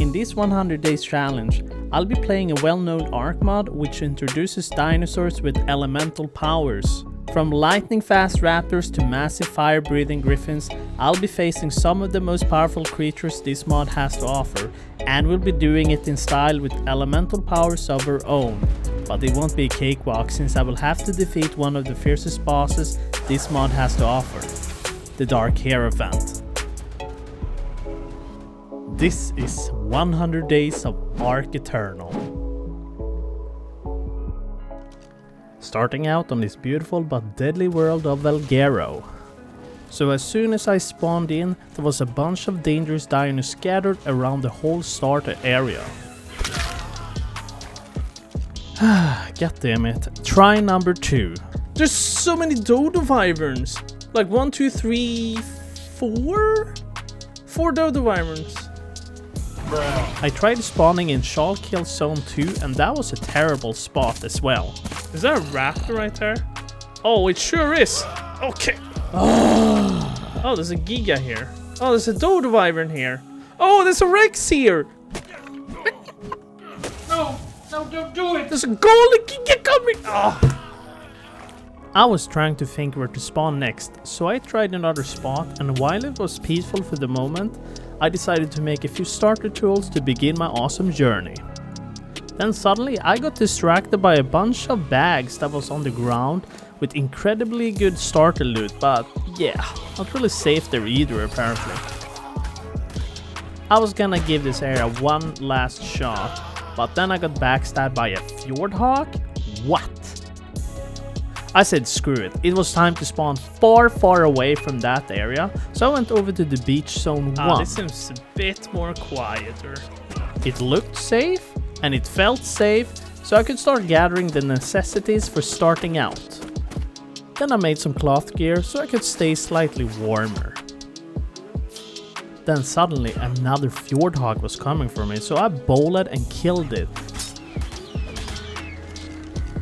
in this 100 days challenge, I'll be playing a well-known Ark mod which introduces dinosaurs with elemental powers. From lightning-fast raptors to massive fire-breathing griffins, I'll be facing some of the most powerful creatures this mod has to offer, and we'll be doing it in style with elemental powers of our own. But it won't be a cakewalk since I will have to defeat one of the fiercest bosses this mod has to offer, the Dark Hierophant. This is 100 days of Ark Eternal. Starting out on this beautiful but deadly world of Valguero. So as soon as I spawned in, there was a bunch of dangerous dinos scattered around the whole starter area. God damn it. Try number 2. There's so many dodo wyverns. Like 1, 2, 3, 4? 4 dodo wyverns. I tried spawning in Shall Kill Zone 2 and that was a terrible spot as well. Is that a raptor right there? Oh, it sure is. Okay. Oh, there's a giga here. Oh, there's a dodo wyvern here. Oh, there's a rex here. No, don't do it. There's a golden giga coming. Oh. I was trying to think where to spawn next, so I tried another spot, and while it was peaceful for the moment, I decided to make a few starter tools to begin my awesome journey. Then suddenly I got distracted by a bunch of bags that was on the ground with incredibly good starter loot, but yeah, not really safe there either apparently. I was gonna give this area one last shot, but then I got backstabbed by a fjord hawk? What? I said screw it, it was time to spawn far away from that area, so I went over to the beach zone 1. This seems a bit more quieter. It looked safe, and it felt safe, so I could start gathering the necessities for starting out. Then I made some cloth gear so I could stay slightly warmer. Then suddenly another fjord hawk was coming for me, so I bowled and killed it.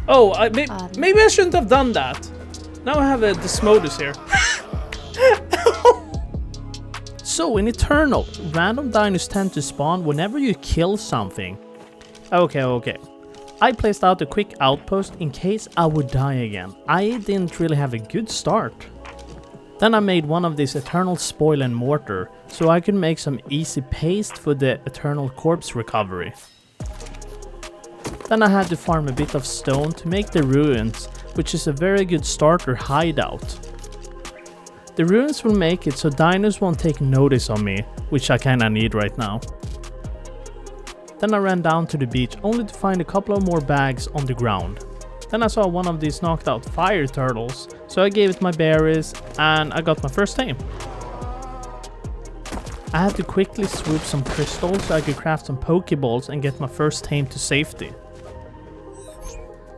Oh, maybe I shouldn't have done that. Now I have a Desmodus here. So in Eternal, random dinos tend to spawn whenever you kill something. Okay. I placed out a quick outpost in case I would die again. I didn't really have a good start. Then I made one of these Eternal spoil and mortar, so I could make some easy paste for the Eternal corpse recovery. Then I had to farm a bit of stone to make the ruins, which is a very good starter hideout. The ruins will make it so dinos won't take notice of me, which I kinda need right now. Then I ran down to the beach only to find a couple of more bags on the ground. Then I saw one of these knocked out fire turtles, so I gave it my berries and I got my first tame. I had to quickly swoop some crystals so I could craft some pokeballs and get my first tame to safety.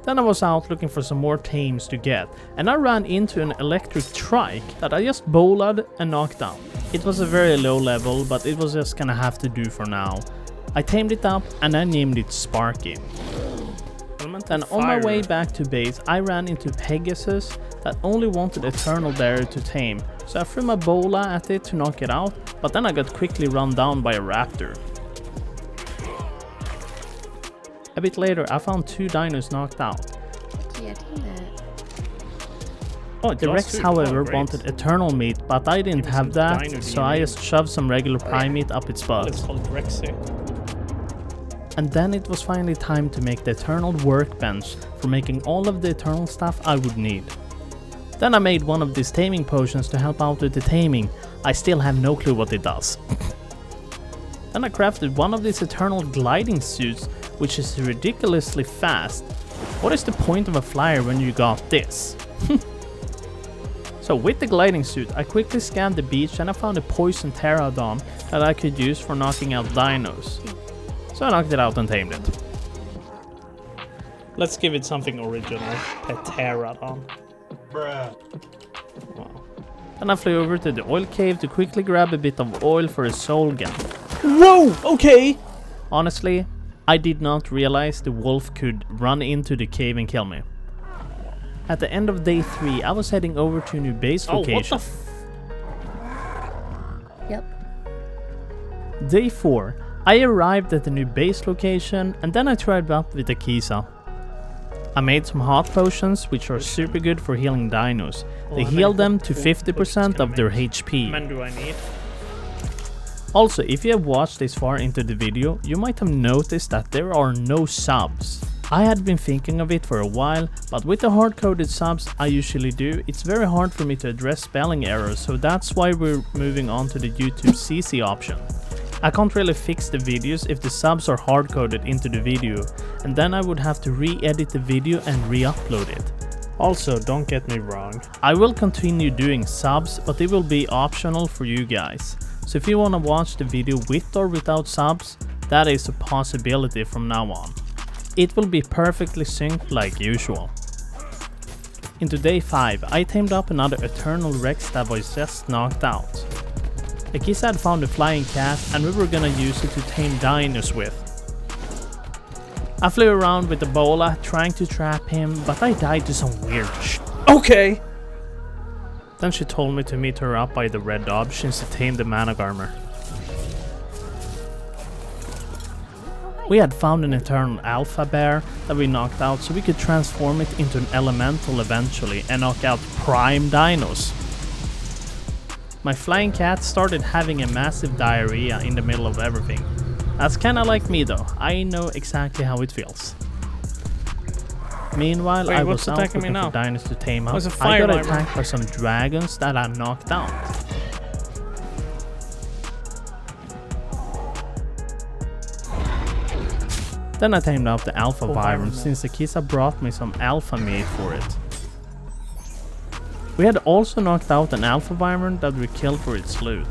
Then I was out looking for some more tames to get, and I ran into an electric trike that I just bowled and knocked down. It was a very low level, but it was just gonna have to do for now. I tamed it up and I named it Sparky. Then on my way back to base, I ran into Pegasus that only wanted Eternal Barrier to tame, so I threw my bola at it to knock it out, but then I got quickly run down by a raptor. A bit later, I found 2 dinos knocked out. Yeah, Oh, the Rex, however, wanted Eternal meat, but I didn't have that, so I just shoved some regular prime meat up its butt. Let's call it Rexy. And then it was finally time to make the Eternal workbench for making all of the Eternal stuff I would need. Then I made one of these taming potions to help out with the taming. I still have no clue what it does. Then I crafted one of these Eternal gliding suits, which is ridiculously fast. What is the point of a flyer when you got this? So with the gliding suit, I quickly scanned the beach and I found a poison pterodon that I could use for knocking out dinos. So I knocked it out and tamed it. Let's give it something original. Pterodon. Bruh. Wow. Then I flew over to the oil cave to quickly grab a bit of oil for a soul gun. Whoa! Okay! Honestly, I did not realize the wolf could run into the cave and kill me. At the end of day 3, I was heading over to a new base location. What the Yep. Day 4, I arrived at the new base location and then I tried up with the Kisa. I made some hot potions which are super good for healing dinos. They heal them to 50% of their HP. Men do I need? Also, if you have watched this far into the video, you might have noticed that there are no subs. I had been thinking of it for a while, but with the hard-coded subs I usually do, it's very hard for me to address spelling errors, so that's why we're moving on to the YouTube CC option. I can't really fix the videos if the subs are hard-coded into the video, and then I would have to re-edit the video and re-upload it. Also, don't get me wrong. I will continue doing subs, but it will be optional for you guys. So if you wanna watch the video with or without subs, that is a possibility from now on. It will be perfectly synced like usual. Into day 5, I tamed up another Eternal Rex that was just knocked out. The kids had found a flying cat and we were gonna use it to tame Dinos with. I flew around with the bola trying to trap him, but I died to some weird shit. Okay! Then she told me to meet her up by the red options to tame the Manag armor. We had found an Eternal Alpha Bear that we knocked out so we could transform it into an elemental eventually and knock out prime dinos. My flying cat started having a massive diarrhea in the middle of everything. That's kinda like me though, I know exactly how it feels. Meanwhile, Wait, I was out attacking looking me for now? dinos to tame up. There's a I fire got wyvern. attacked by some dragons that I knocked out. Then I tamed up the Alpha Wyvern since the Kisa brought me some alpha meat for it. We had also knocked out an Alpha Wyvern that we killed for its loot.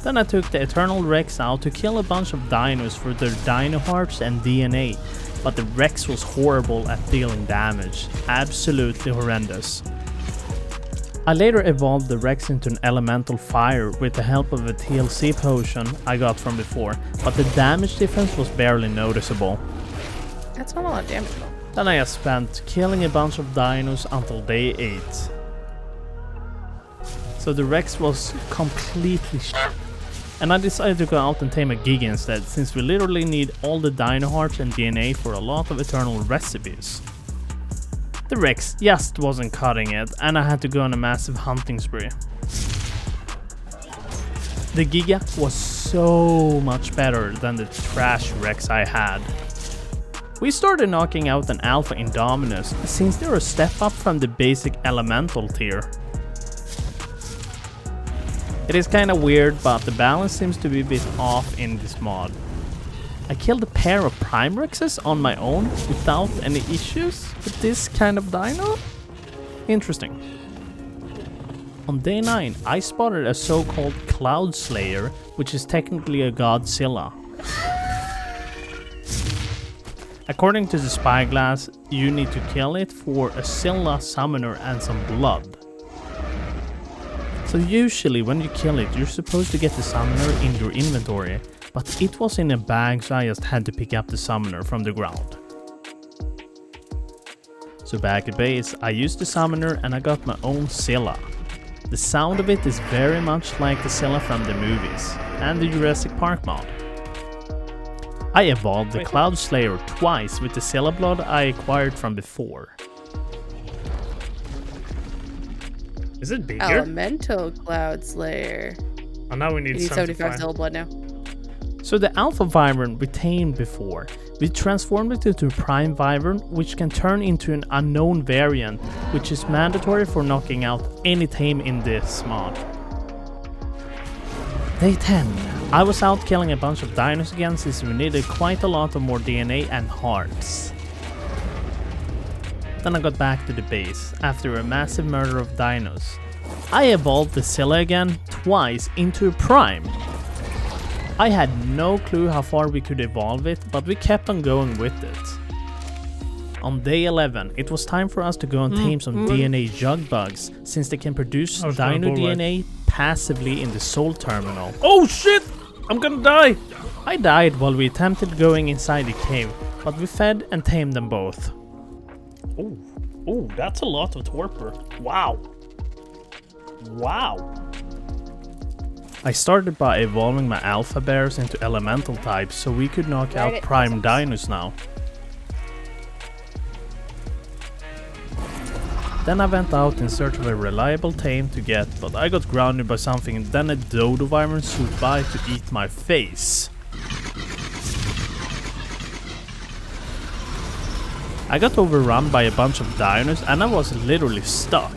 Then I took the Eternal Rex out to kill a bunch of dinos for their dino hearts and DNA, but the Rex was horrible at dealing damage, absolutely horrendous. I later evolved the Rex into an elemental fire with the help of a TLC potion I got from before, but the damage difference was barely noticeable. That's not a lot of damage though. Then I just spent killing a bunch of dinos until day 8. So the Rex was completely shit. And I decided to go out and tame a Giga instead, since we literally need all the dino hearts and DNA for a lot of Eternal recipes. The Rex just wasn't cutting it, and I had to go on a massive hunting spree. The Giga was so much better than the trash Rex I had. We started knocking out an Alpha Indominus, since they're a step up from the basic elemental tier. It is kinda weird, but the balance seems to be a bit off in this mod. I killed a pair of Prime Rexes on my own without any issues with this kind of dino? Interesting. On day 9, I spotted a so-called Cloud Slayer, which is technically a Godzilla. According to the spyglass, you need to kill it for a Scylla summoner and some blood. So usually when you kill it, you're supposed to get the summoner in your inventory, but it was in a bag, so I just had to pick up the summoner from the ground. So back at base, I used the summoner and I got my own Scylla. The sound of it is very much like the Scylla from the movies and the Jurassic Park mod. I evolved the Cloud Slayer twice with the Scylla blood I acquired from before. Is it bigger? Elemental Cloud Slayer. Oh, now we You need need 75 75. Zilla blood now. So the Alpha Wyvern we tamed before, we transformed it into a Prime Wyvern, which can turn into an unknown variant, which is mandatory for knocking out any tame in this mod. Day 10. I was out killing a bunch of dinos again since we needed quite a lot of more DNA and hearts. Then I got back to the base after a massive murder of dinos. I evolved the Scylla again twice into a Prime. I had no clue how far we could evolve it, but we kept on going with it. On day 11, it was time for us to go and tame some DNA jug bugs, since they can produce dino DNA passively in the soul terminal. Oh shit! I'm gonna die! I died while we attempted going inside the cave, but we fed and tamed them both. Oh, oh, that's a lot of torpor. Wow. Wow. I started by evolving my alpha bears into elemental types so we could knock out prime dinos now. Then I went out in search of a reliable tame to get, but I got grounded by something and then a dodo wyvern swooped by to eat my face. I got overrun by a bunch of dinos and I was literally stuck.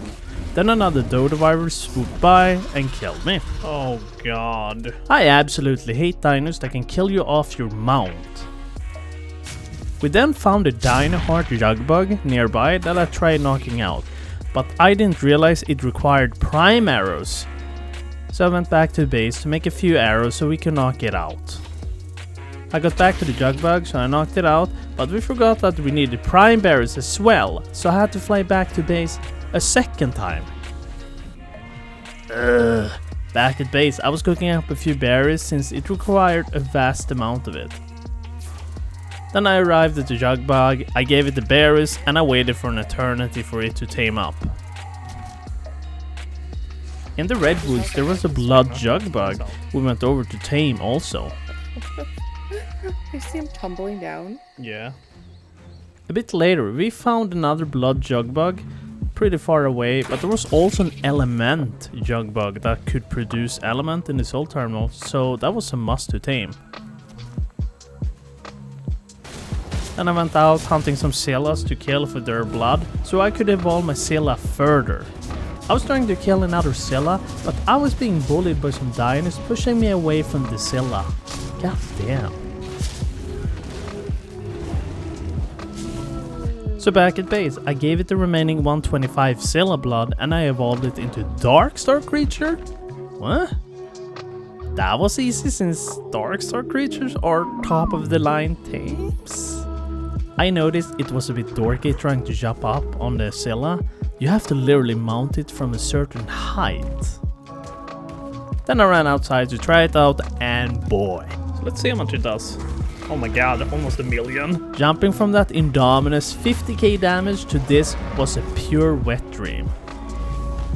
Then another dodo wyvern swooped by and killed me. Oh god. I absolutely hate dinos that can kill you off your mount. We then found a dino heart jug bug nearby that I tried knocking out, but I didn't realize it required prime arrows. So I went back to the base to make a few arrows so we could knock it out. I got back to the jug bug so I knocked it out, but we forgot that we needed prime berries as well, so I had to fly back to base a second time. Back at base I was cooking up a few berries since it required a vast amount of it. Then I arrived at the jug bug, I gave it the berries and I waited for an eternity for it to tame up. In the redwoods there was a blood jug bug we went over to tame also. You see him tumbling down? Yeah. A bit later we found another blood jug bug pretty far away, but there was also an element jug bug that could produce element in the soul terminal, so that was a must to tame. Then I went out hunting some Zillas to kill for their blood, so I could evolve my Zilla further. I was trying to kill another Zilla, but I was being bullied by some Dinos pushing me away from the Zilla. God damn. So back at base, I gave it the remaining 125 Zilla blood and I evolved it into Dark Star creature? What? That was easy since Dark Star creatures are top of the line tames. I noticed it was a bit dorky trying to jump up on the Zilla. You have to literally mount it from a certain height. Then I ran outside to try it out and boy. So let's see how much it does. Oh my god, almost 1 million. Jumping from that Indominus 50k damage to this was a pure wet dream.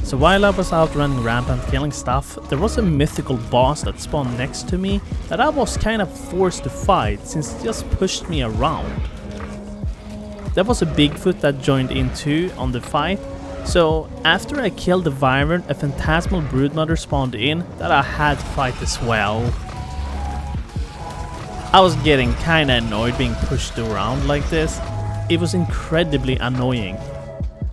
So while I was out running rampant killing stuff, there was a mythical boss that spawned next to me that I was kind of forced to fight since it just pushed me around. There was a Bigfoot that joined in too on the fight, so after I killed the wyvern, a phantasmal broodmother spawned in that I had to fight as well. I was getting kinda annoyed being pushed around like this. It was incredibly annoying.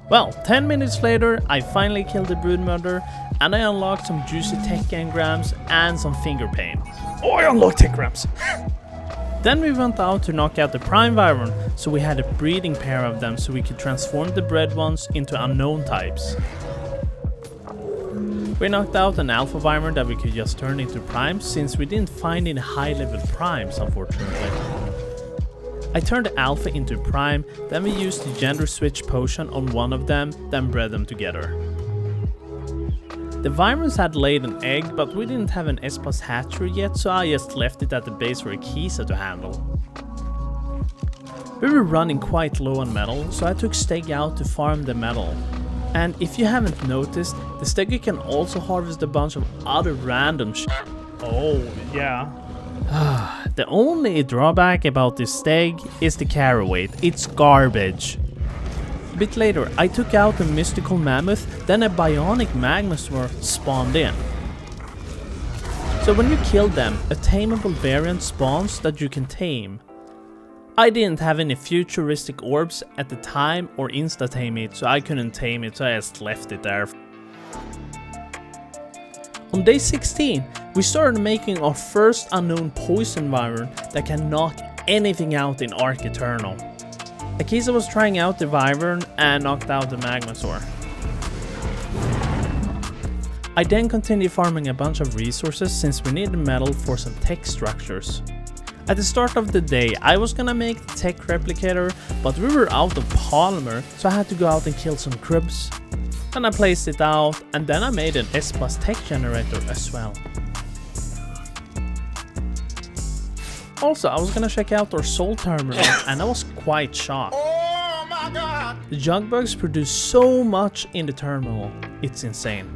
Well, 10 minutes later, I finally killed the broodmother and I unlocked some juicy tech engrams and some finger pain. Oh, I unlocked engrams. Then we went out to knock out the prime wyvern, so we had a breeding pair of them so we could transform the bred ones into unknown types. We knocked out an alpha wyvern that we could just turn into primes since we didn't find any high level primes unfortunately. I turned the alpha into prime, then we used the gender switch potion on one of them, then bred them together. The wyverns had laid an egg, but we didn't have an S+ hatchery yet, so I just left it at the base for a Kisa to handle. We were running quite low on metal, so I took Steg out to farm the metal. And if you haven't noticed, the Steggy can also harvest a bunch of other random shit. Oh, yeah. The only drawback about this Steg is the carry weight, it's garbage. A bit later, I took out a mystical mammoth, then a bionic magmasaur spawned in. So when you kill them, a tameable variant spawns that you can tame. I didn't have any futuristic orbs at the time or insta-tame it, so I couldn't tame it, so I just left it there. On day 16, we started making our first unknown poison wyvern that can knock anything out in Ark Eternal. Akisa was trying out the wyvern and knocked out the magmasaur. I then continued farming a bunch of resources since we needed metal for some tech structures. At the start of the day, I was gonna make the tech replicator, but we were out of polymer, so I had to go out and kill some cribs. Then I placed it out, and then I made an S+ tech generator as well. Also, I was gonna check out our soul terminal, and I was quite shocked. Oh my god! The junk bugs produce so much in the terminal, it's insane.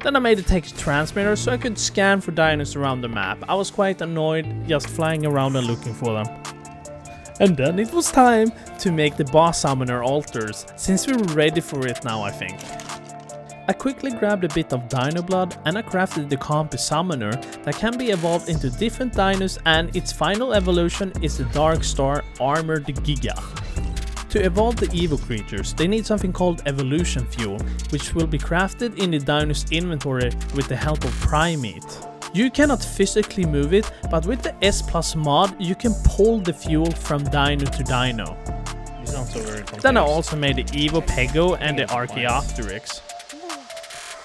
Then I made a text transmitter so I could scan for dinos around the map. I was quite annoyed just flying around and looking for them. And then it was time to make the boss summoner altars, since we were ready for it now, I think. I quickly grabbed a bit of dino blood and I crafted the Compy summoner that can be evolved into different dinos, and its final evolution is the Dark Star Armored Giga. To evolve the Evo creatures, they need something called evolution fuel, which will be crafted in the Dino's inventory with the help of primate. You cannot physically move it, but with the S Plus mod you can pull the fuel from dino to dino. You sound so very confused. Then I also made the Evo Pego and the Archaeopteryx.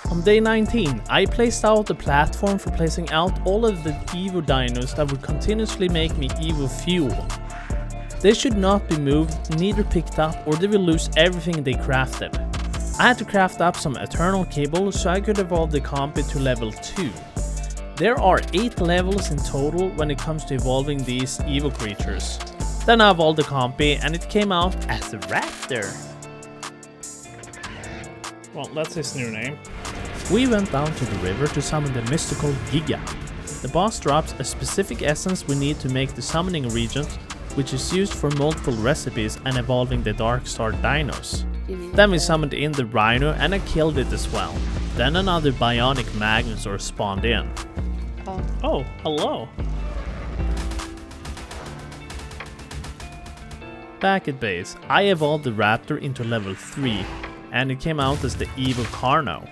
On day 19, I placed out a platform for placing out all of the Evo dinos that would continuously make me Evo fuel. They should not be moved, neither picked up, or they will lose everything they crafted. I had to craft up some Eternal cable so I could evolve the Compy to level 2. There are 8 levels in total when it comes to evolving these Evo creatures. Then I evolved the Compy and it came out as a raptor. Well, that's his new name. We went down to the river to summon the mystical Giga. The boss drops a specific essence we need to make the summoning regent, which is used for multiple recipes and evolving the Dark Star dinos. Then we summoned in the Rhino and I killed it as well. Then another bionic Magnusor spawned in. Oh, hello. Back at base, I evolved the Raptor into level 3 and it came out as the Evil Carno.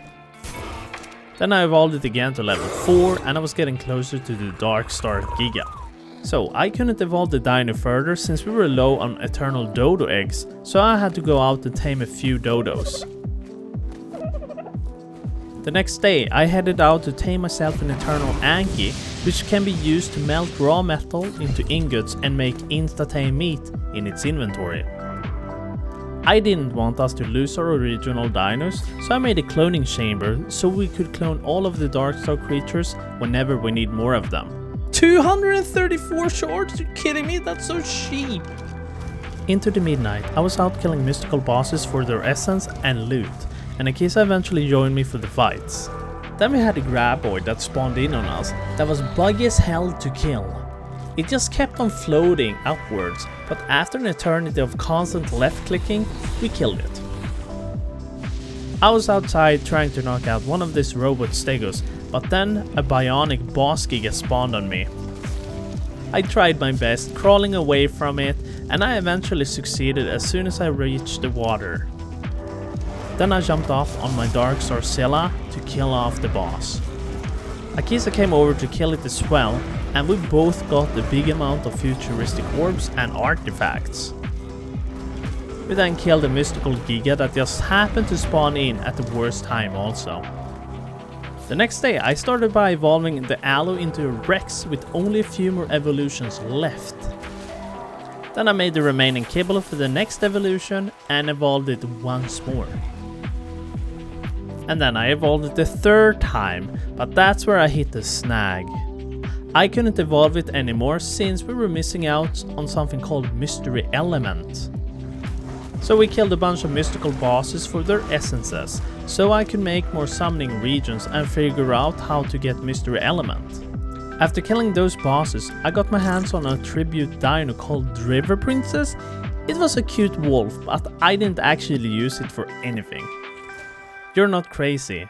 Then I evolved it again to level 4 and I was getting closer to the Dark Star Giga. So I couldn't evolve the dino further since we were low on Eternal Dodo eggs, so I had to go out and tame a few dodos. The next day I headed out to tame myself an Eternal Anki, which can be used to melt raw metal into ingots and make insta-tame meat in its inventory. I didn't want us to lose our original dinos, so I made a cloning chamber so we could clone all of the Dark Star creatures whenever we need more of them. 234 shards? Are you kidding me? That's so cheap! Into the midnight, I was out killing mystical bosses for their essence and loot, and Akisa eventually joined me for the fights. Then we had a graboid that spawned in on us that was buggy as hell to kill. It just kept on floating upwards, but after an eternity of constant left clicking, we killed it. I was outside trying to knock out one of these robot stegos, but then a bionic boss giga spawned on me. I tried my best crawling away from it, and I eventually succeeded as soon as I reached the water. Then I jumped off on my Dark Star Scylla to kill off the boss. Akisa came over to kill it as well, and we both got a big amount of futuristic orbs and artifacts. We then killed a mystical Giga that just happened to spawn in at the worst time also. The next day I started by evolving the Aloe into a Rex with only a few more evolutions left. Then I made the remaining kibble for the next evolution and evolved it once more. And then I evolved it the third time, but that's where I hit the snag. I couldn't evolve it anymore since we were missing out on something called Mystery Element. So we killed a bunch of mystical bosses for their essences, so I could make more summoning regions and figure out how to get Mystery Element. After killing those bosses, I got my hands on a tribute dino called River Princess. It was a cute wolf, but I didn't actually use it for anything. You're not crazy.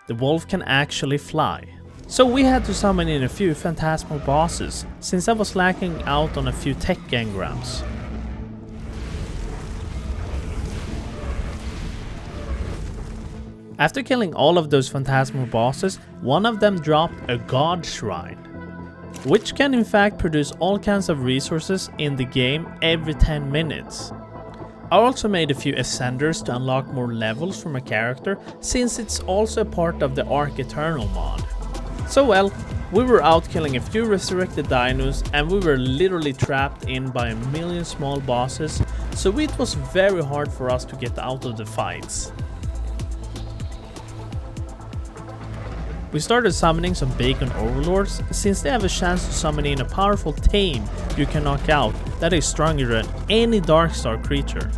The wolf can actually fly. So we had to summon in a few phantasmal bosses, since I was lacking out on a few tech engrams. After killing all of those phantasmal bosses, one of them dropped a god shrine, which can in fact produce all kinds of resources in the game every 10 minutes. I also made a few ascenders to unlock more levels for my character, since it's also a part of the Ark Eternal mod. So well, we were out killing a few resurrected dinos and we were literally trapped in by a million small bosses, so it was very hard for us to get out of the fights. We started summoning some bacon overlords, since they have a chance to summon in a powerful tame you can knock out that is stronger than any Dark Star creature.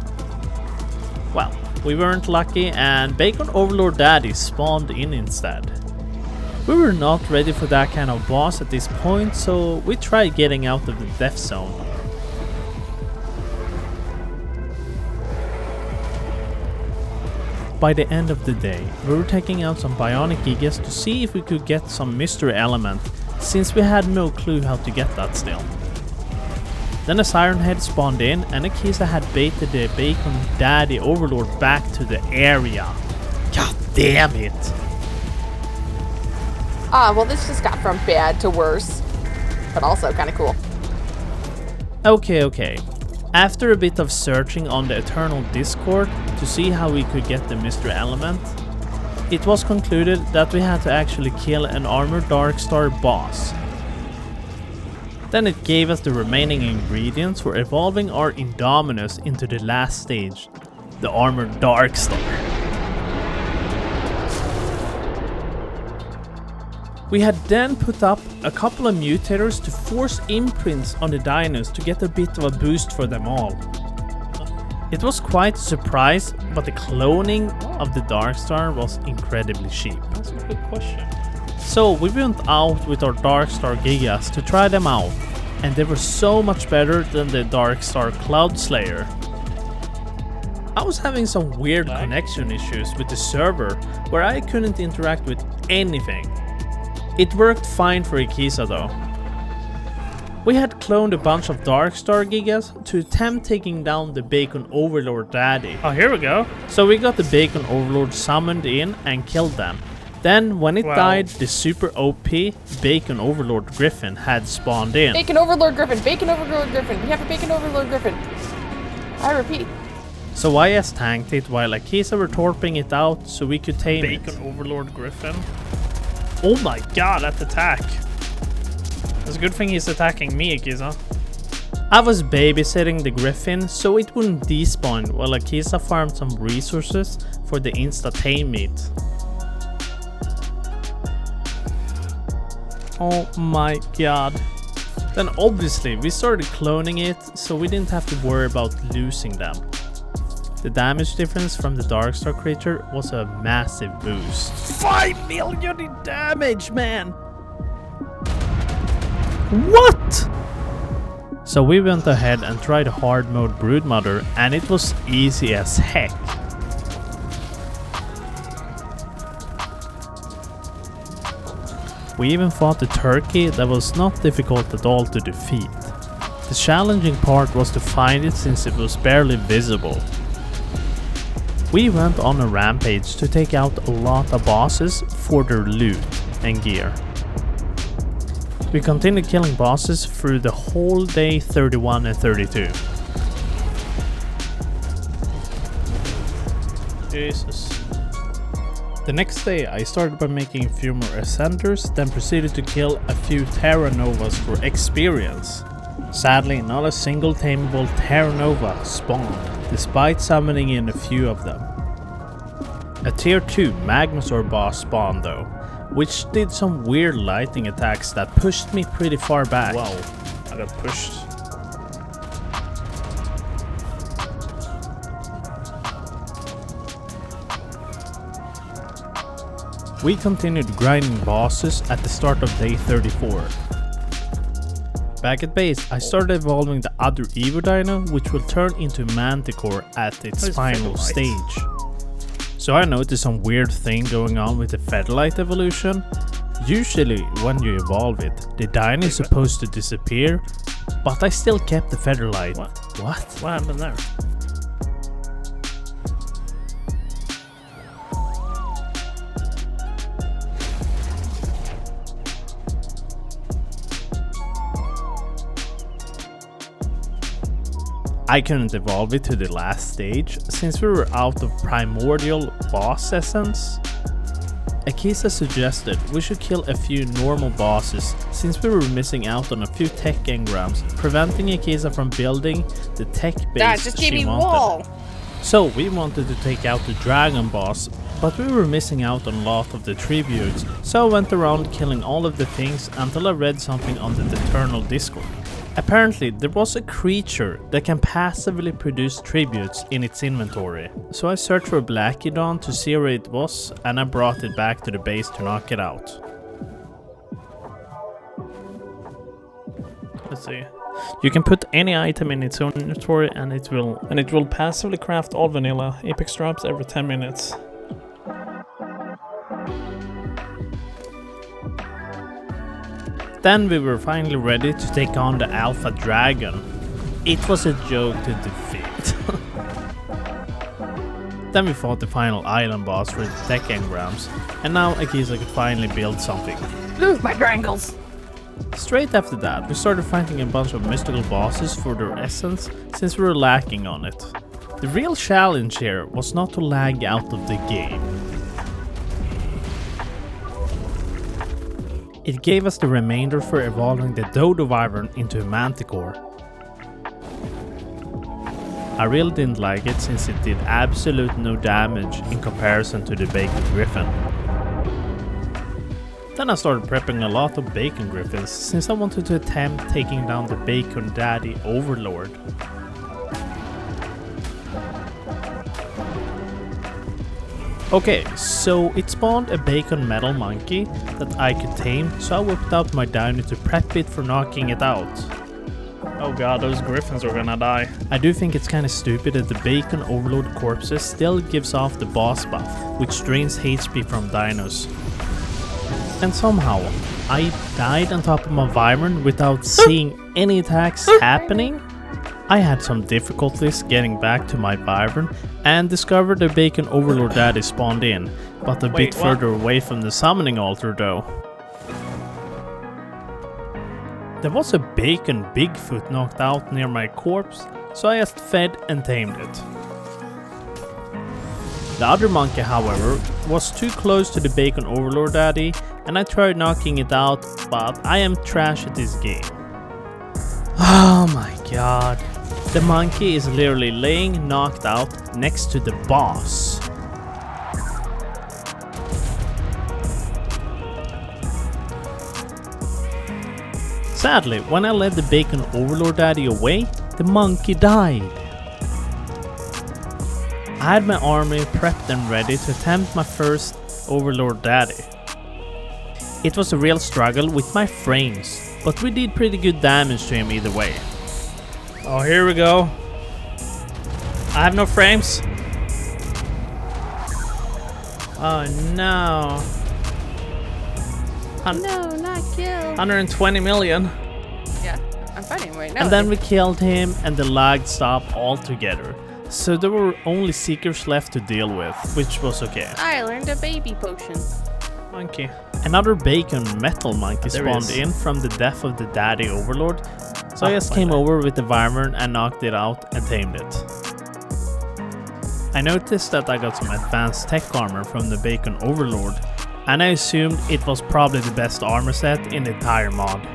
Well, we weren't lucky and Bacon Overlord Daddy spawned in instead. We were not ready for that kind of boss at this point, so we tried getting out of the death zone. By the end of the day, we were taking out some bionic gigas to see if we could get some mystery element, since we had no clue how to get that still. Then a siren-head spawned in and Akisa had baited the bacon daddy overlord back to the area. God damn it! Well, this just got from bad to worse, but also kind of cool. Okay. After a bit of searching on the Eternal Discord to see how we could get the mystery element, it was concluded that we had to actually kill an armored Darkstar boss. Then it gave us the remaining ingredients for evolving our Indominus into the last stage, the armored Darkstar. We had then put up a couple of mutators to force imprints on the Dinos to get a bit of a boost for them all. It was quite a surprise, but the cloning of the Darkstar was incredibly cheap. That's a good question. So we went out with our Darkstar Gigas to try them out, and they were so much better than the Darkstar Cloud Slayer. I was having some weird connection issues with the server where I couldn't interact with anything. It worked fine for Akisa though. We had cloned a bunch of Darkstar Gigas to attempt taking down the Bacon Overlord Daddy. Oh, here we go. So we got the Bacon Overlord summoned in and killed them. Then when it died, the super OP Bacon Overlord Griffin had spawned in. Bacon Overlord Griffin! Bacon Overlord Griffin! We have a Bacon Overlord Griffin! I repeat. So I just tanked it while Akisa were torping it out so we could tame it. Bacon Overlord Griffin. Oh my god, that attack. It's a good thing he's attacking me, Akisa. I was babysitting the Griffin so it wouldn't despawn while Akisa farmed some resources for the insta-tame meat. Oh my god. Then obviously we started cloning it so we didn't have to worry about losing them. The damage difference from the Darkstar creature was a massive boost. 5 million in damage, man! What? So we went ahead and tried hard mode Broodmother and it was easy as heck. We even fought a turkey that was not difficult at all to defeat. The challenging part was to find it since it was barely visible. We went on a rampage to take out a lot of bosses for their loot and gear. We continued killing bosses through the whole day 31 and 32. Jesus. The next day I started by making a few more ascenders, then proceeded to kill a few Terra Novas for experience. Sadly, not a single tameable Terra Nova spawned, despite summoning in a few of them. A tier 2 Magmasaur boss spawned though, which did some weird lightning attacks that pushed me pretty far back. Wow, I got pushed. We continued grinding bosses at the start of day 34. Back at base, I started evolving the other Evo Dino, which will turn into Manticore at its final stage. So I noticed some weird thing going on with the Featherlight evolution. Usually when you evolve it, the Dino is supposed to disappear, but I still kept the Featherlight. What? What happened there? I couldn't evolve it to the last stage since we were out of primordial boss essence. Akisa suggested we should kill a few normal bosses since we were missing out on a few tech engrams, preventing Akisa from building the tech base That just gave she me wanted. wall. So we wanted to take out the dragon boss, but we were missing out on a lot of the tributes, so I went around killing all of the things until I read something on the Eternal Discord. Apparently there was a creature that can passively produce tributes in its inventory. So I searched for Blackidon to see where it was and I brought it back to the base to knock it out. Let's see. You can put any item in its own inventory and it will passively craft all vanilla apex drops every 10 minutes. Then we were finally ready to take on the Alpha Dragon. It was a joke to defeat. Then we fought the final island boss for the tech engrams, and now I guess I could finally build something. Lose my triangles. Straight after that, we started fighting a bunch of mystical bosses for their essence, since we were lacking on it. The real challenge here was not to lag out of the game. It gave us the remainder for evolving the Dodo Wyvern into a Manticore. I really didn't like it since it did absolute no damage in comparison to the Bacon Griffin. Then I started prepping a lot of Bacon Griffins since I wanted to attempt taking down the Bacon Daddy Overlord. Okay, so it spawned a bacon metal monkey that I could tame, so I whipped out my Dino to prep it for knocking it out. Oh god, those griffins are gonna die. I do think it's kinda stupid that the bacon overload corpses still gives off the boss buff, which drains HP from dinos. And somehow, I died on top of my Wyvern without seeing any attacks happening. I had some difficulties getting back to my Wyvern and discovered the Bacon Overlord Daddy spawned in, but a bit further away from the summoning altar though. There was a Bacon Bigfoot knocked out near my corpse, so I just fed and tamed it. The other monkey, however, was too close to the Bacon Overlord Daddy, and I tried knocking it out, but I am trash at this game. Oh my god. The monkey is literally laying knocked out next to the boss. Sadly, when I led the Bacon Overlord Daddy away, the monkey died. I had my army prepped and ready to attempt my first Overlord Daddy. It was a real struggle with my frames, but we did pretty good damage to him either way. Oh, here we go. I have no frames. Oh no. No, not kill. 120 million. Yeah, I'm fighting right now. And then we killed him and the lag stopped altogether. So there were only seekers left to deal with, which was okay. I learned a baby potion. Monkey. Another bacon metal monkey There spawned is. in from the death of the Daddy Overlord, so I just came over with the Wyvern and knocked it out and tamed it. I noticed that I got some advanced tech armor from the Bacon Overlord, and I assumed it was probably the best armor set in the entire mod.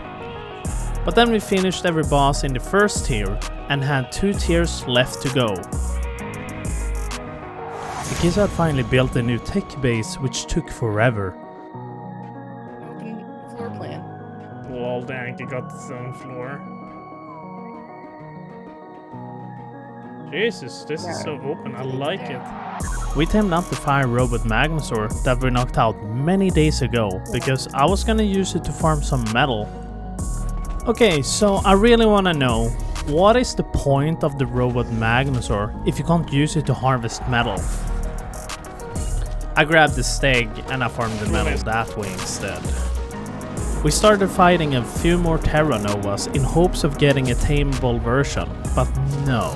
But then we finished every boss in the first tier and had 2 tiers left to go. Because I'd finally built a new tech base which took forever. Open floor plan. Well, dang, he got his own floor. Jesus, this is so open. I like it. We tamed up the fire robot Magnosaur that we knocked out many days ago because I was gonna use it to farm some metal. Okay, so I really wanna know, what is the point of the robot Magnosaur if you can't use it to harvest metal? I grabbed the steg and I farmed the metal that way instead. We started fighting a few more Terra Novas in hopes of getting a tameable version, but no.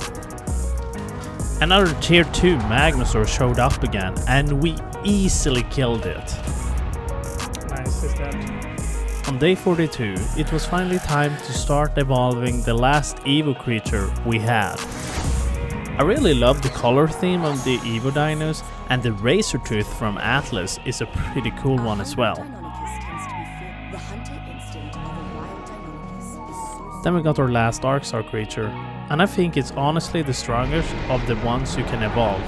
Another tier 2 Magnosaur showed up again and we easily killed it. Nice, is that? On day 42, it was finally time to start evolving the last Evo creature we had. I really love the color theme of the Evo Dinos, and the Razor Tooth from Atlas is a pretty cool one as well. Then we got our last Ark creature, and I think it's honestly the strongest of the ones you can evolve.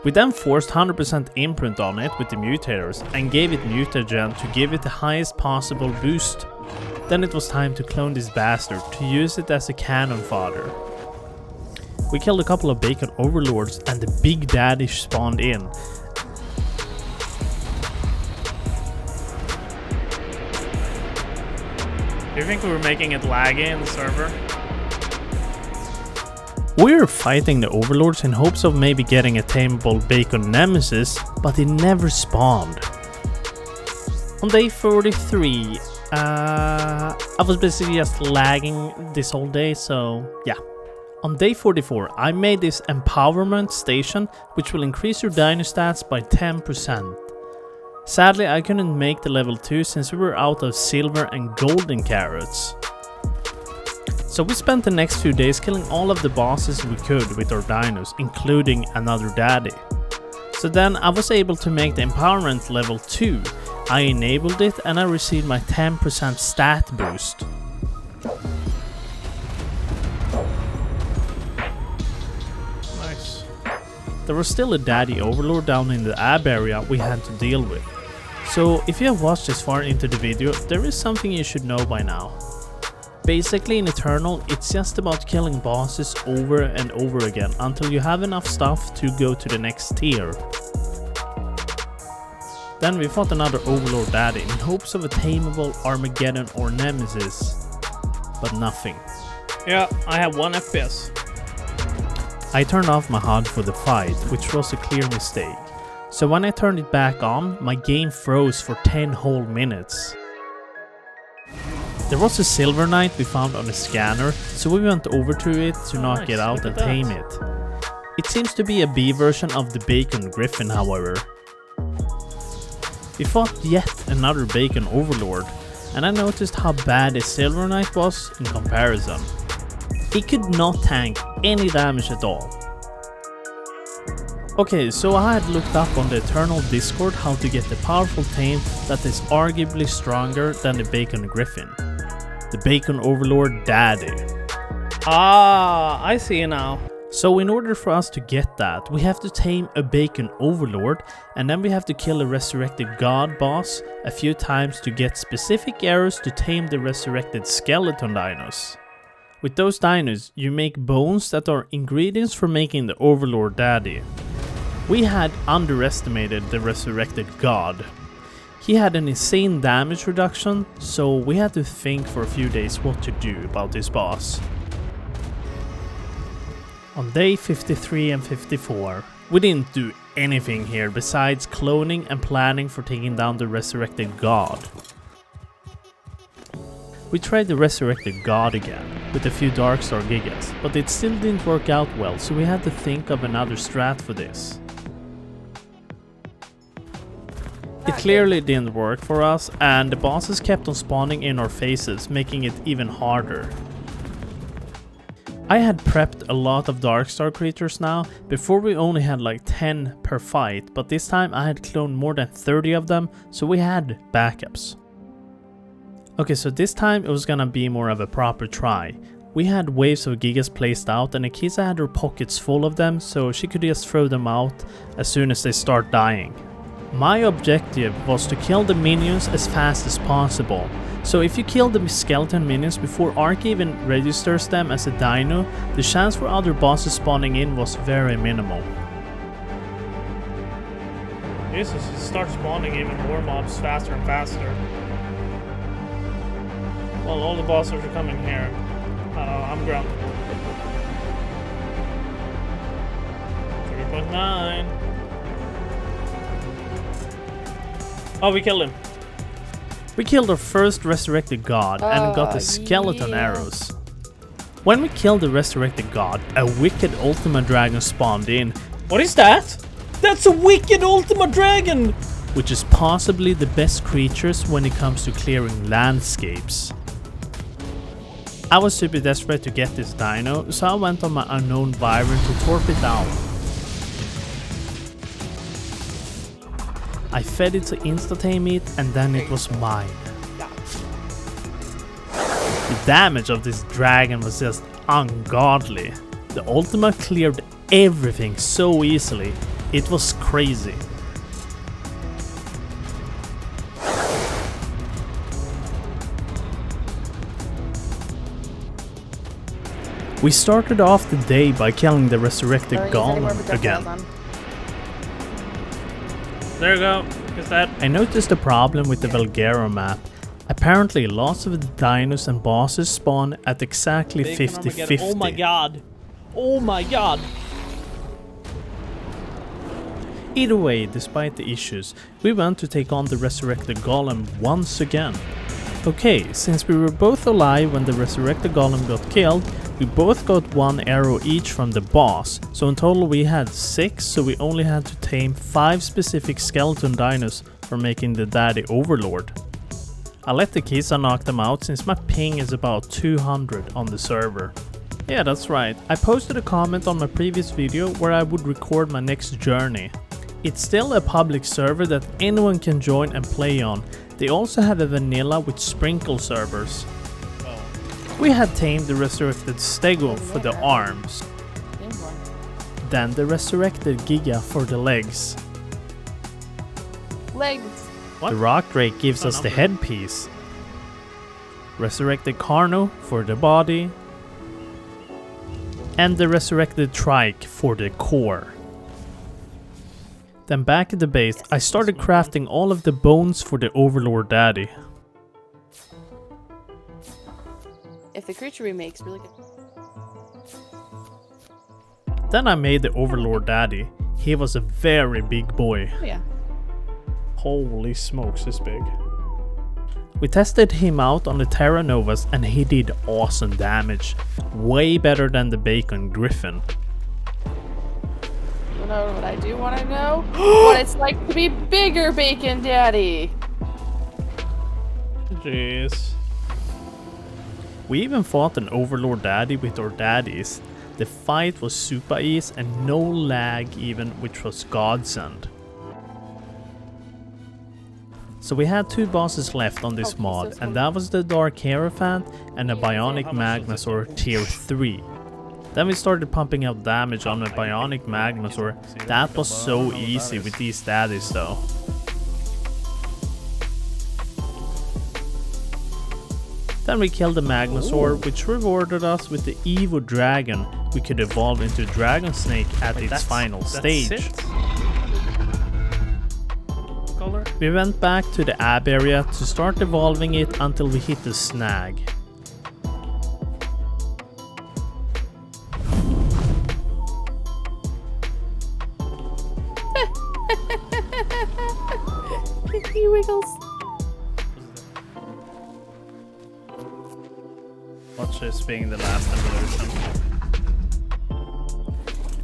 We then forced 100% imprint on it with the mutators and gave it mutagen to give it the highest possible boost. Then it was time to clone this bastard to use it as a cannon fodder. We killed a couple of Bacon Overlords and the Big Daddy spawned in. Do you think we were making it laggy in the server? We were fighting the overlords in hopes of maybe getting a tameable bacon nemesis, but it never spawned. On day 43, I was basically just lagging this whole day, so yeah. On day 44, I made this empowerment station, which will increase your dino stats by 10%. Sadly, I couldn't make the level 2 since we were out of silver and golden carrots. So we spent the next few days killing all of the bosses we could with our dinos, including another daddy. So then I was able to make the empowerment level 2. I enabled it and I received my 10% stat boost. Nice. There was still a daddy overlord down in the ab area we had to deal with. So if you have watched this far into the video, there is something you should know by now. Basically in Eternal, it's just about killing bosses over and over again until you have enough stuff to go to the next tier. Then we fought another overlord daddy in hopes of a tameable Armageddon or Nemesis, but nothing. Yeah, I have 1 FPS. I turned off my HUD for the fight, which was a clear mistake. So when I turned it back on, my game froze for 10 whole minutes. There was a silver knight we found on a scanner, so we went over to it to knock it out and tame it. It seems to be a B version of the bacon griffin, however. We fought yet another bacon overlord, and I noticed how bad the silver knight was in comparison. He could not tank any damage at all. Okay, so I had looked up on the Eternal Discord how to get the powerful tame that is arguably stronger than the bacon griffin. The bacon overlord daddy. Ah, I see now. So in order for us to get that, we have to tame a bacon overlord, and then we have to kill a resurrected god boss a few times to get specific arrows to tame the resurrected skeleton dinos. With those dinos, you make bones that are ingredients for making the overlord daddy. We had underestimated the resurrected god. He had an insane damage reduction, so we had to think for a few days what to do about this boss. On day 53 and 54, we didn't do anything here besides cloning and planning for taking down the resurrected god. We tried the resurrected god again, with a few Darkstar gigas, but it still didn't work out well, so we had to think of another strat for this. It clearly didn't work for us, and the bosses kept on spawning in our faces, making it even harder. I had prepped a lot of Darkstar creatures now. Before we only had like 10 per fight, but this time I had cloned more than 30 of them, so we had backups. Okay, so this time it was gonna be more of a proper try. We had waves of gigas placed out, and Akiza had her pockets full of them, so she could just throw them out as soon as they start dying. My objective was to kill the minions as fast as possible. So if you kill the skeleton minions before Ark even registers them as a dino, the chance for other bosses spawning in was very minimal. Jesus, it starts spawning even more mobs faster and faster. Well, all the bosses are coming here. I'm grounded. 3.9. Oh, we killed him. We killed our first resurrected god and got the skeleton arrows. When we killed the resurrected god, a wicked Ultima Dragon spawned in. What is that? That's a wicked Ultima Dragon! Which is possibly the best creatures when it comes to clearing landscapes. I was super desperate to get this dino, so I went on my unknown Vyvern to torp it down. I fed it to insta-tame it, and then it was mine. The damage of this dragon was just ungodly. The Ultima cleared everything so easily, it was crazy. We started off the day by killing the resurrected golem again. There you go. Is that? I noticed a problem with the Valguero map. Apparently lots of the dinos and bosses spawn at exactly 50-50. Oh my god. Oh my god. Either way, despite the issues, we went to take on the resurrected golem once again. Okay, since we were both alive when the resurrected golem got killed, we both got 1 arrow each from the boss, so in total we had 6, so we only had to tame 5 specific skeleton dinos for making the daddy overlord. I let the Kisa knock them out since my ping is about 200 on the server. Yeah, that's right, I posted a comment on my previous video where I would record my next journey. It's still a public server that anyone can join and play on. They also have a vanilla with sprinkle servers. We had tamed the resurrected Stego for the arms, then the resurrected Giga for the legs. Legs. What? The rock drake gives us the headpiece. Resurrected Carno for the body. And the resurrected trike for the core. Then back at the base, I started crafting all of the bones for the Overlord Daddy. If the creature remakes really good. Then I made the Overlord Daddy. He was a very big boy. Oh, yeah. Holy smokes, this big. We tested him out on the Terra Novas and he did awesome damage. Way better than the Bacon Griffin. You know what I do want to know? What it's like to be bigger, Bacon Daddy. Jeez. We even fought an Overlord Daddy with our daddies. The fight was super easy and no lag even, which was godsend. So we had 2 bosses left on this mod, and that was the Dark Hierophant and a Bionic Magnosaur tier 3. Then we started pumping out damage on a Bionic Magnosaur. That was so easy with these daddies though. Then we killed the Magnosaur, which rewarded us with the Evo Dragon. We could evolve into Dragon Snake at its final stage. We went back to the ab area to start evolving it until we hit the snag. He wiggles. Watch this being the last evolution.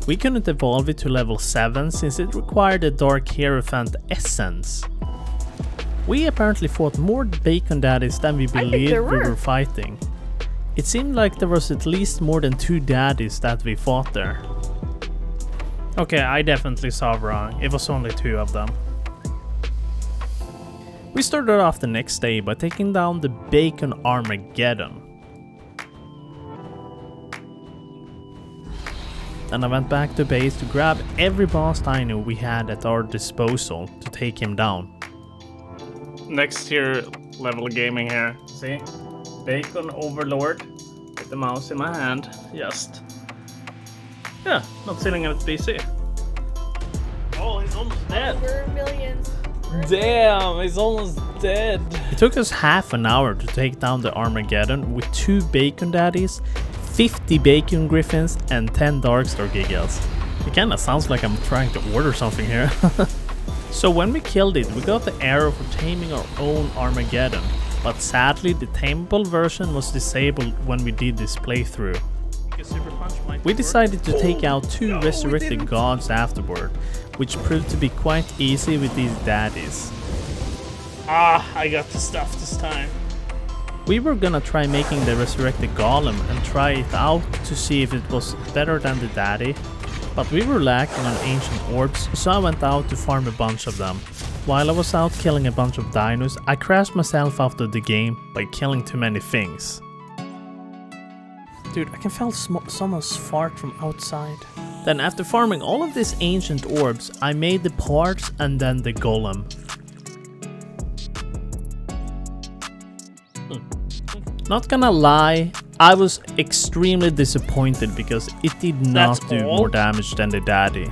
We couldn't evolve it to level 7 since it required a Dark Hierophant essence. We apparently fought more Bacon Daddies than we believed we were fighting. It seemed like there was at least more than 2 daddies that we fought there. Okay, I definitely saw wrong. It was only 2 of them. We started off the next day by taking down the Bacon Armageddon. Then I went back to base to grab every boss dino we had at our disposal to take him down. Next tier level gaming here. See? Bacon Overlord with the mouse in my hand. Just. Yeah, not sitting at PC. Oh, he's almost dead. We're millions. Damn, he's almost dead. It took us half an hour to take down the Armageddon with 2 Bacon Daddies, 50 Bacon Griffins and 10 Darkstar Gigas. It kinda sounds like I'm trying to order something here. So when we killed it, we got the arrow for taming our own Armageddon, but sadly the tameable version was disabled when we did this playthrough. We decided to take out 2 resurrected gods afterward, which proved to be quite easy with these daddies. Ah, I got the stuff this time. We were gonna try making the resurrected golem and try it out to see if it was better than the daddy, but we were lacking on ancient orbs, so I went out to farm a bunch of them. While I was out killing a bunch of dinos, I crashed myself out of the game by killing too many things. Dude, I can feel someone's fart from outside. Then after farming all of these ancient orbs, I made the parts and then the golem. Not gonna lie, I was extremely disappointed because it did not do more damage than the daddy.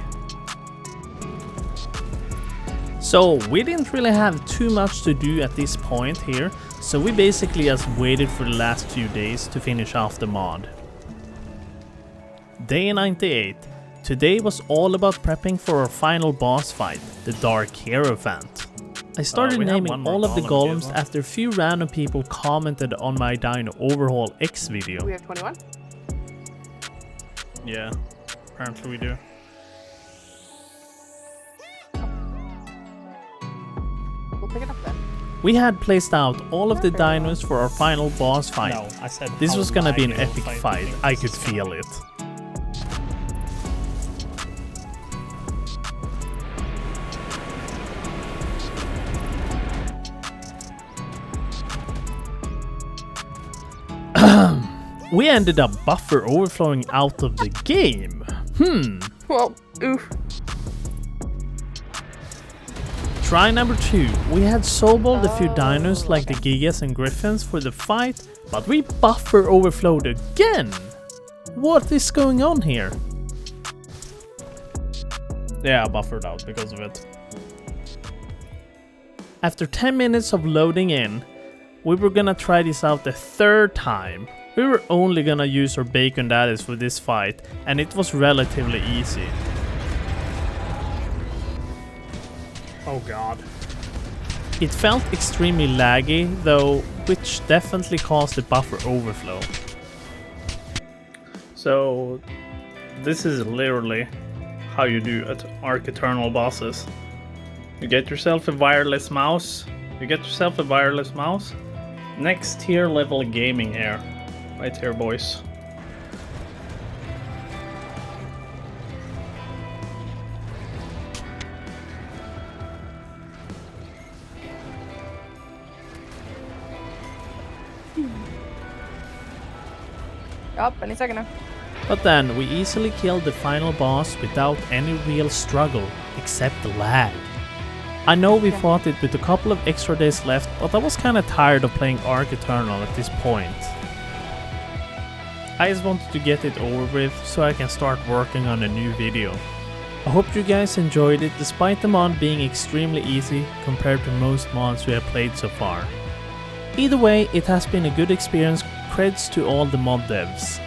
So we didn't really have too much to do at this point here, So we basically just waited for the last few days to finish off the mod. Day 98. Today was all about prepping for our final boss fight, the Dark Hierophant. I started naming all of the golems after a few random people commented on my Dino Overhaul X video. We have 21? Yeah, apparently we do. We'll pick it up then. We had placed out all of the dinos for our final boss fight. No, I said This how was gonna be an laggy epic the fight, thing I is. could feel it. We ended up buffer overflowing out of the game. Well, oof. Try number 2. We had soulballed a few dinos like the gigas and griffins for the fight, but we buffer overflowed again. What is going on here? Yeah, I buffered out because of it. After 10 minutes of loading in, we were gonna try this out the third time. We were only gonna use our bacon daddies for this fight, and it was relatively easy. Oh god. It felt extremely laggy though, which definitely caused the buffer overflow. So, this is literally how you do at Ark Eternal bosses. You get yourself a wireless mouse. Next tier level gaming here. Right here, boys. Yup, any second now. But then we easily killed the final boss without any real struggle, except the lag. I know we fought it with a couple of extra days left, but I was kinda tired of playing Ark Eternal at this point. I just wanted to get it over with so I can start working on a new video. I hope you guys enjoyed it despite the mod being extremely easy compared to most mods we have played so far. Either way, it has been a good experience, creds to all the mod devs.